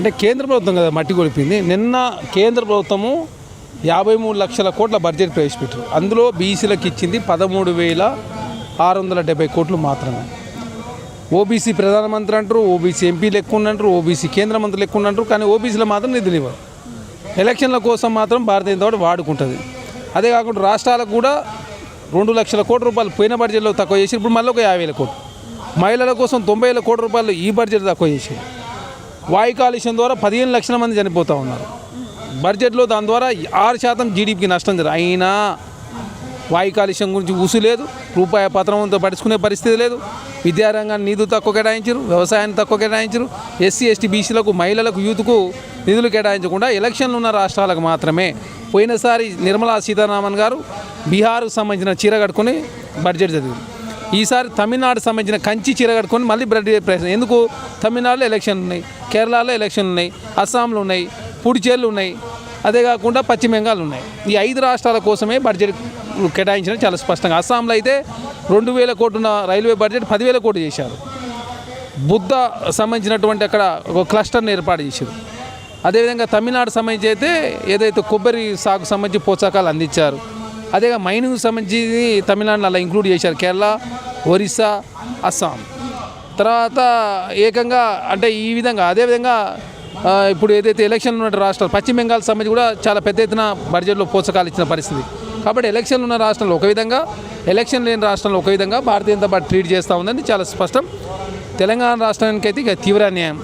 అంటే కేంద్ర ప్రభుత్వం కదా మట్టి కొలిపింది. నిన్న కేంద్ర ప్రభుత్వము 53 లక్షల కోట్ల బడ్జెట్ ప్రవేశపెట్టారు. అందులో బీసీలకు ఇచ్చింది 13,670 కోట్లు మాత్రమే. ఓబీసీ ప్రధానమంత్రి అంటారు, ఓబీసీ ఎంపీలు ఎక్కువ అంటారు, ఓబీసీ కేంద్ర మంత్రులు ఎక్కువ అంటారు, కానీ ఓబీసీలో మాత్రం నిధులు ఇవ్వరు. ఎలక్షన్ల కోసం మాత్రం భారతీయ జనతా పార్టీ వాడుకుంటుంది. అదే కాకుండా రాష్ట్రాలకు కూడా 2 లక్షల కోట్ల రూపాయలు పోయిన బడ్జెట్లో తక్కువ చేసి ఇప్పుడు మళ్ళీ ఒక 50,000 కోట్లు. మహిళల కోసం 90,000 కోట్ల రూపాయలు ఈ బడ్జెట్ తక్కువ చేసి వాయు కాలుష్యం ద్వారా 15 లక్షల మంది చనిపోతూ ఉన్నారు. బడ్జెట్లో దాని ద్వారా 6% జీడీపీకి నష్టం జరిగింది. అయినా వాయు కాలుష్యం గురించి ఊసు లేదు, రూపాయి పత్రంతో పడుచుకునే పరిస్థితి లేదు. విద్యారంగాన్ని నిధులు తక్కువ కేటాయించరు, వ్యవసాయాన్ని తక్కువ కేటాయించరు, ఎస్సీ ఎస్టీ బీసీలకు మహిళలకు యూత్కు నిధులు కేటాయించకుండా ఎలక్షన్లు ఉన్న రాష్ట్రాలకు మాత్రమే. పోయినసారి నిర్మలా సీతారామన్ గారు బీహార్కు సంబంధించిన చీర కట్టుకొని బడ్జెట్ చదివారు. ఈసారి తమిళనాడుకు సంబంధించిన కంచి చీర కట్టుకొని మళ్ళీ బడ్జెట్ ప్రయత్నం. ఎందుకు? తమిళనాడులో ఎలక్షన్లు ఉన్నాయి, కేరళలో ఎలక్షన్లు ఉన్నాయి, అస్సాంలో ఉన్నాయి, పుడుచేర్లు ఉన్నాయి, అదే కాకుండా పశ్చిమ బెంగాల్ ఉన్నాయి. ఈ 5 రాష్ట్రాల కోసమే బడ్జెట్ కేటాయించడం చాలా స్పష్టంగా. అస్సాంలో అయితే 2,000 కోట్ల రైల్వే బడ్జెట్ 10,000 కోట్లు చేశారు. బుద్ధ సంబంధించినటువంటి అక్కడ ఒక క్లస్టర్ని ఏర్పాటు చేశారు. అదేవిధంగా తమిళనాడు సంబంధించి అయితే ఏదైతే కొబ్బరి సాగు సంబంధించి ప్రోత్సాహకాలు అందించారు. అదే మైనింగ్ సంబంధించి తమిళనాడులో అలా ఇంక్లూడ్ చేశారు. కేరళ, ఒరిస్సా, అస్సాం తర్వాత ఏకంగా అంటే ఈ విధంగా. అదేవిధంగా ఇప్పుడు ఏదైతే ఎలక్షన్లు ఉన్న రాష్ట్రాలు పశ్చిమ బెంగాల్ సంబంధించి కూడా చాలా పెద్ద ఎత్తున బడ్జెట్లో ప్రోత్సాహకాలు ఇచ్చిన పరిస్థితి. కాబట్టి ఎలక్షన్లు ఉన్న రాష్ట్రంలో ఒక విధంగా, ఎలక్షన్ లేని రాష్ట్రంలో ఒక విధంగా భారతీయ జనతా పార్టీ ట్రీట్ చేస్తూ ఉందని చాలా స్పష్టం. తెలంగాణ రాష్ట్రానికి అయితే ఇక తీవ్ర అన్యాయం.